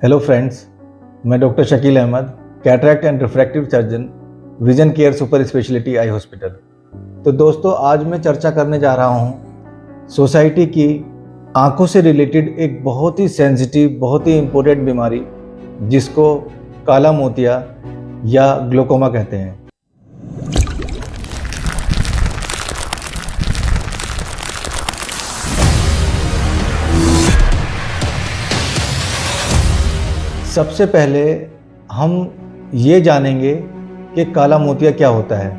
Hello friends, मैं doctor Shakeel Ahmed, cataract and refractive surgeon, vision care super speciality eye hospital. तो दोस्तों, आज मैं चर्चा करने जा रहा हूँ सोसाइटी की आंखों से रिलेटेड एक बहुत ही सेंसिटिव, बहुत ही इम्पोर्टेंट बीमारी जिसको काला मोतिया या ग्लोकोमा कहते हैं। सबसे पहले हम ये जानेंगे कि काला मोतिया क्या होता है,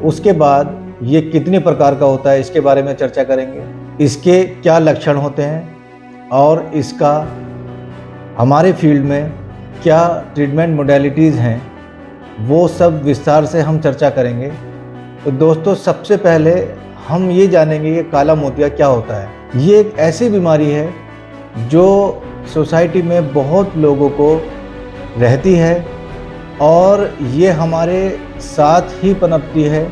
उसके बाद ये कितने प्रकार का होता है इसके बारे में चर्चा करेंगे, इसके क्या लक्षण होते हैं और इसका हमारे फील्ड में क्या ट्रीटमेंट मोडेलिटीज़ हैं, वो सब विस्तार से हम चर्चा करेंगे। तो दोस्तों, सबसे पहले हम ये जानेंगे कि काला मोतिया क्या होता है। ये एक ऐसी बीमारी है जो सोसाइटी में बहुत लोगों को रहती है और ये हमारे साथ ही पनपती है।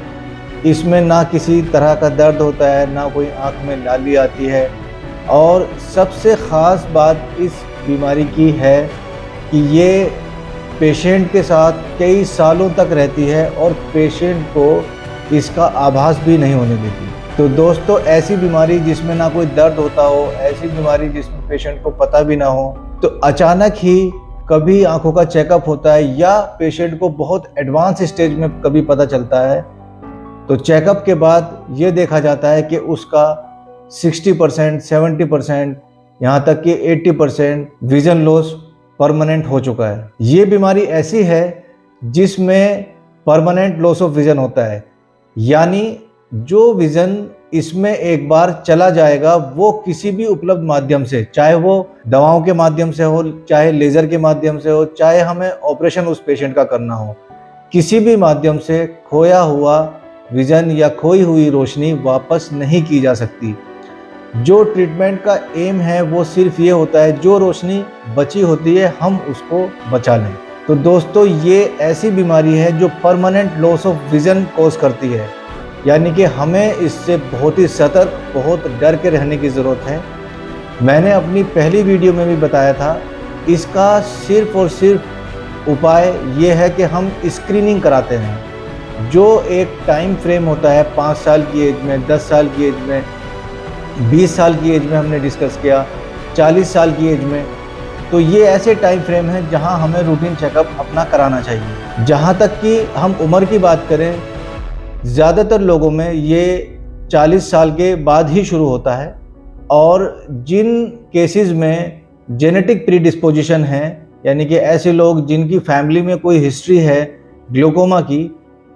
इसमें ना किसी तरह का दर्द होता है, ना कोई आँख में लाली आती है, और सबसे ख़ास बात इस बीमारी की है कि ये पेशेंट के साथ कई सालों तक रहती है और पेशेंट को इसका आभास भी नहीं होने देती। तो दोस्तों, ऐसी बीमारी जिसमें ना कोई दर्द होता हो, ऐसी बीमारी जिसमें पेशेंट को पता भी ना हो, तो अचानक ही कभी आंखों का चेकअप होता है या पेशेंट को बहुत एडवांस स्टेज में कभी पता चलता है, तो चेकअप के बाद ये देखा जाता है कि उसका 60%, 70%, यहाँ तक कि 80% विजन लॉस परमानेंट हो चुका है। ये बीमारी ऐसी है जिसमें परमानेंट लॉस ऑफ विजन होता है, यानी जो विजन इसमें एक बार चला जाएगा वो किसी भी उपलब्ध माध्यम से, चाहे वो दवाओं के माध्यम से हो, चाहे लेज़र के माध्यम से हो, चाहे हमें ऑपरेशन उस पेशेंट का करना हो, किसी भी माध्यम से खोया हुआ विजन या खोई हुई रोशनी वापस नहीं की जा सकती। जो ट्रीटमेंट का एम है वो सिर्फ ये होता है जो रोशनी बची होती है हम उसको बचा लें। तो दोस्तों, ये ऐसी बीमारी है जो permanent loss of vision cause करती है, यानी कि हमें इससे बहुत ही सतर्क, बहुत डर के रहने की ज़रूरत है। मैंने अपनी पहली वीडियो में भी बताया था, इसका सिर्फ और सिर्फ उपाय ये है कि हम स्क्रीनिंग कराते हैं। जो एक टाइम फ्रेम होता है 5 साल की एज में, 10 साल की एज में, 20 साल की एज में हमने डिस्कस किया, 40 साल की एज में, तो ये ऐसे टाइम फ्रेम हैं जहां हमें रूटीन चेकअप अपना कराना चाहिए। जहां तक कि हम उम्र की बात करें, ज़्यादातर लोगों में ये 40 साल के बाद ही शुरू होता है, और जिन केसेस में जेनेटिक प्रीडिस्पोजिशन है, यानी कि ऐसे लोग जिनकी फैमिली में कोई हिस्ट्री है ग्लोकोमा की,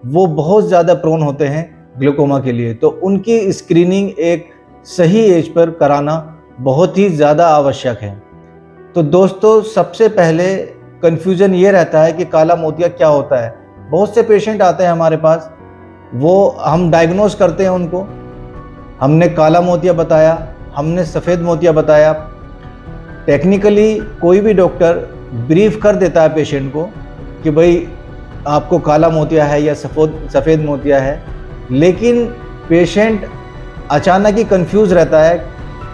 वो बहुत ज़्यादा प्रोन होते हैं ग्लोकोमा के लिए। तो उनकी स्क्रीनिंग एक सही एज पर कराना बहुत ही ज़्यादा आवश्यक है। तो दोस्तों, सबसे पहले कन्फ्यूज़न ये रहता है कि काला मोतिया क्या होता है। बहुत से पेशेंट आते हैं हमारे पास, वो हम डायग्नोज करते हैं उनको, हमने काला मोतिया बताया, हमने सफ़ेद मोतिया बताया। टेक्निकली कोई भी डॉक्टर ब्रीफ कर देता है पेशेंट को कि भाई आपको काला मोतिया है या सफ़ेद मोतिया है, लेकिन पेशेंट अचानक ही कंफ्यूज रहता है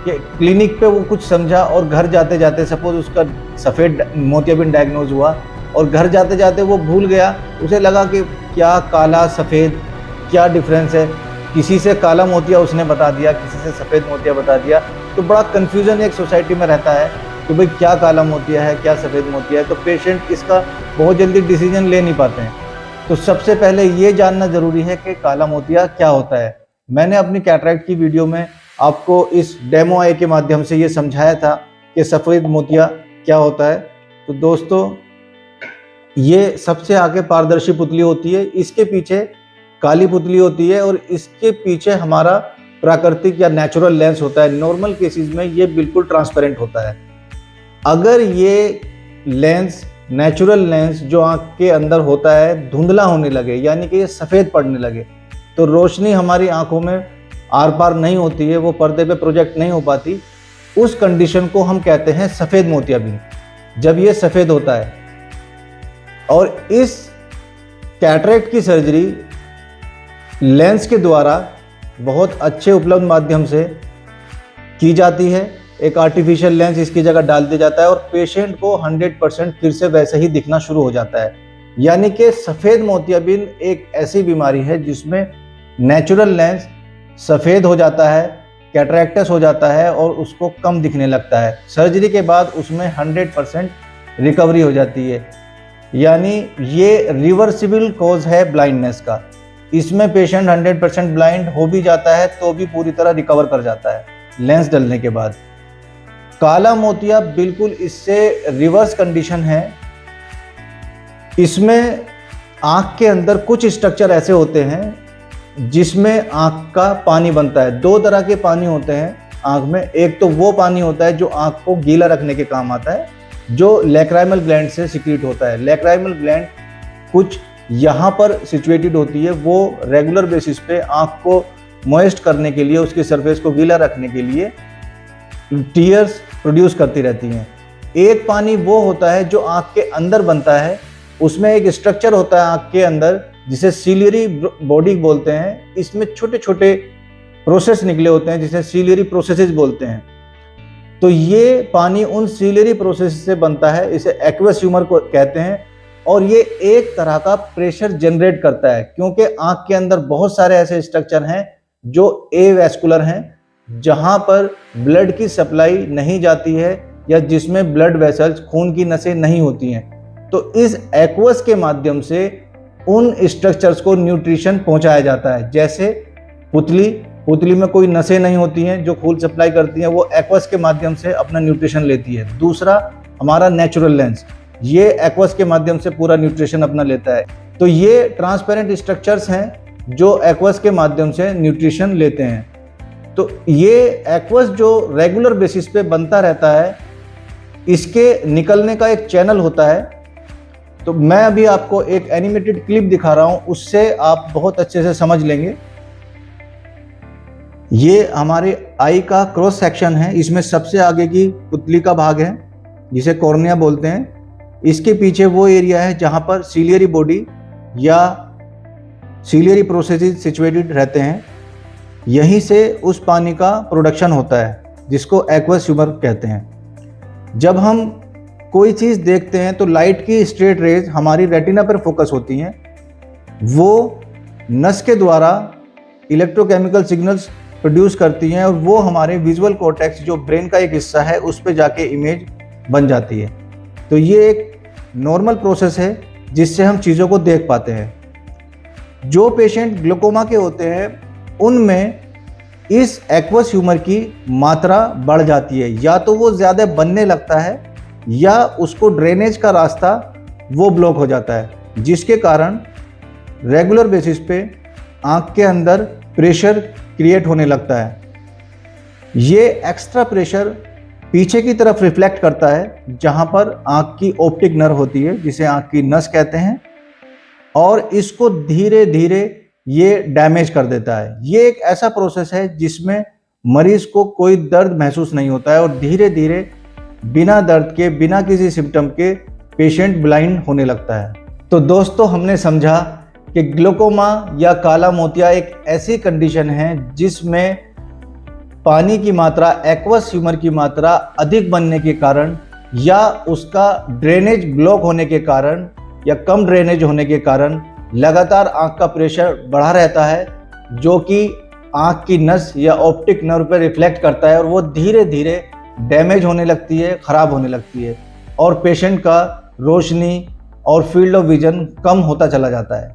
कि क्लिनिक पे वो कुछ समझा और घर जाते जाते, सपोज उसका सफ़ेद मोतियाबिंद डायग्नोज हुआ और घर जाते जाते वो भूल गया, उसे लगा कि क्या काला सफ़ेद क्या डिफरेंस है, किसी से काला मोतिया उसने बता दिया, किसी से सफ़ेद मोतिया बता दिया। तो बड़ा कन्फ्यूज़न एक सोसाइटी में रहता है कि भाई क्या काला मोतिया है, क्या सफ़ेद मोतिया है। तो पेशेंट इसका बहुत जल्दी डिसीजन ले नहीं पाते हैं। तो सबसे पहले ये जानना ज़रूरी है कि काला मोतिया क्या होता है। मैंने अपनी कैटरैक्ट की वीडियो में आपको इस डेमो आई के माध्यम से ये समझाया था कि सफ़ेद मोतिया क्या होता है। तो दोस्तों, ये सबसे आगे पारदर्शी पुतली होती है, इसके पीछे काली पुतली होती है और इसके पीछे हमारा प्राकृतिक या नेचुरल लेंस होता है। नॉर्मल केसेस में ये बिल्कुल ट्रांसपेरेंट होता है। अगर ये लेंस, नेचुरल लेंस जो आँख के अंदर होता है, धुंधला होने लगे, यानी कि ये सफ़ेद पड़ने लगे, तो रोशनी हमारी आँखों में आर पार नहीं होती है, वो पर्दे पे प्रोजेक्ट नहीं हो पाती। उस कंडीशन को हम कहते हैं सफ़ेद मोतियाबिंद, जब ये सफ़ेद होता है। और इस कैटरैक्ट की सर्जरी लेंस के द्वारा बहुत अच्छे उपलब्ध माध्यम से की जाती है। एक आर्टिफिशियल लेंस इसकी जगह डाल दिया जाता है और पेशेंट को 100% फिर से वैसे ही दिखना शुरू हो जाता है। यानी कि सफ़ेद मोतियाबिंद एक ऐसी बीमारी है जिसमें नेचुरल लेंस सफ़ेद हो जाता है, कैटरैक्टस हो जाता है और उसको कम दिखने लगता है। सर्जरी के बाद उसमें 100% रिकवरी हो जाती है। यानी ये रिवर्सिबल कॉज है ब्लाइंडनेस का। इसमें पेशेंट 100% ब्लाइंड हो भी जाता है तो भी पूरी तरह रिकवर कर जाता है लेंस डलने के बाद। काला मोतिया बिल्कुल इससे रिवर्स कंडीशन है। इसमें आँख के अंदर कुछ स्ट्रक्चर ऐसे होते हैं जिसमें आँख का पानी बनता है। दो तरह के पानी होते हैं आँख में। एक तो वो पानी होता है जो आँख को गीला रखने के काम आता है, जो लैक्राइमल ग्लैंड से सिक्रीट होता है। लैक्राइमल ग्लैंड कुछ यहाँ पर सिचुएटेड होती है, वो रेगुलर बेसिस पे आँख को मॉइस्ट करने के लिए, उसकी सरफेस को गीला रखने के लिए टीयर्स प्रोड्यूस करती रहती हैं। एक पानी वो होता है जो आँख के अंदर बनता है। उसमें एक स्ट्रक्चर होता है आँख के अंदर जिसे सीलियरी बॉडी बोलते हैं। इसमें छोटे छोटे प्रोसेस निकले होते हैं जिसे सीलियरी प्रोसेसेस बोलते हैं। तो ये पानी उन सीलियरी प्रोसेस से बनता है, इसे एक्वस ह्यूमर को कहते हैं। और ये एक तरह का प्रेशर जनरेट करता है क्योंकि आँख के अंदर बहुत सारे ऐसे स्ट्रक्चर हैं जो एवैस्कुलर हैं, जहाँ पर ब्लड की सप्लाई नहीं जाती है या जिसमें ब्लड वेसल्स, खून की नसें नहीं होती हैं। तो इस एक्वस के माध्यम से उन स्ट्रक्चर्स को न्यूट्रिशन पहुंचाया जाता है। जैसे पुतली में कोई नसें नहीं होती हैं जो खून सप्लाई करती हैं, वो एक्वस के माध्यम से अपना न्यूट्रिशन लेती है। दूसरा हमारा नेचुरल लेंस, ये एक्वस के माध्यम से पूरा न्यूट्रिशन अपना लेता है। तो ये ट्रांसपेरेंट स्ट्रक्चर्स हैं जो एक्वस के माध्यम से न्यूट्रिशन लेते हैं। तो ये एक्वस जो रेगुलर बेसिस पे बनता रहता है, इसके निकलने का एक चैनल होता है। तो मैं अभी आपको एक एनिमेटेड क्लिप दिखा रहा हूं, उससे आप बहुत अच्छे से समझ लेंगे। ये हमारे आई का क्रॉस सेक्शन है। इसमें सबसे आगे की पुतली का भाग है जिसे कॉर्निया बोलते हैं। इसके पीछे वो एरिया है जहां पर सीलियरी बॉडी या सीलियरी प्रोसेसेस सिचुएटेड रहते हैं। यहीं से उस पानी का प्रोडक्शन होता है जिसको एक्वस ह्यूमर कहते हैं। जब हम कोई चीज़ देखते हैं तो लाइट की स्ट्रेट रेज हमारी रेटिना पर फोकस होती हैं। वो नस के द्वारा इलेक्ट्रोकेमिकल सिग्नल्स प्रोड्यूस करती हैं और वो हमारे विजुअल कॉर्टेक्स, जो ब्रेन का एक हिस्सा है, उस पे जाके इमेज बन जाती है। तो ये एक नॉर्मल प्रोसेस है जिससे हम चीज़ों को देख पाते हैं। जो पेशेंट ग्लूकोमा के होते हैं उनमें इस एक्वस ह्यूमर की मात्रा बढ़ जाती है। या तो वो ज़्यादा बनने लगता है या उसको ड्रेनेज का रास्ता वो ब्लॉक हो जाता है, जिसके कारण रेगुलर बेसिस पे आँख के अंदर प्रेशर क्रिएट होने लगता है। ये एक्स्ट्रा प्रेशर पीछे की तरफ रिफ्लेक्ट करता है जहाँ पर आँख की ऑप्टिक नर्व होती है, जिसे आँख की नस कहते हैं, और इसको धीरे धीरे ये डैमेज कर देता है। ये एक ऐसा प्रोसेस है जिसमें मरीज को कोई दर्द महसूस नहीं होता है और धीरे धीरे बिना दर्द के, बिना किसी सिम्टम के पेशेंट ब्लाइंड होने लगता है। तो दोस्तों, हमने समझा कि ग्लूकोमा या काला मोतिया एक ऐसी कंडीशन है जिसमें पानी की मात्रा, एक्वस ह्यूमर की मात्रा अधिक बनने के कारण या उसका ड्रेनेज ब्लॉक होने के कारण या कम ड्रेनेज होने के कारण लगातार आँख का प्रेशर बढ़ा रहता है, जो कि आँख की नस या ऑप्टिक नर्व पर रिफ्लेक्ट करता है और वो धीरे धीरे डैमेज होने लगती है, ख़राब होने लगती है और पेशेंट का रोशनी और फील्ड ऑफ विजन कम होता चला जाता है।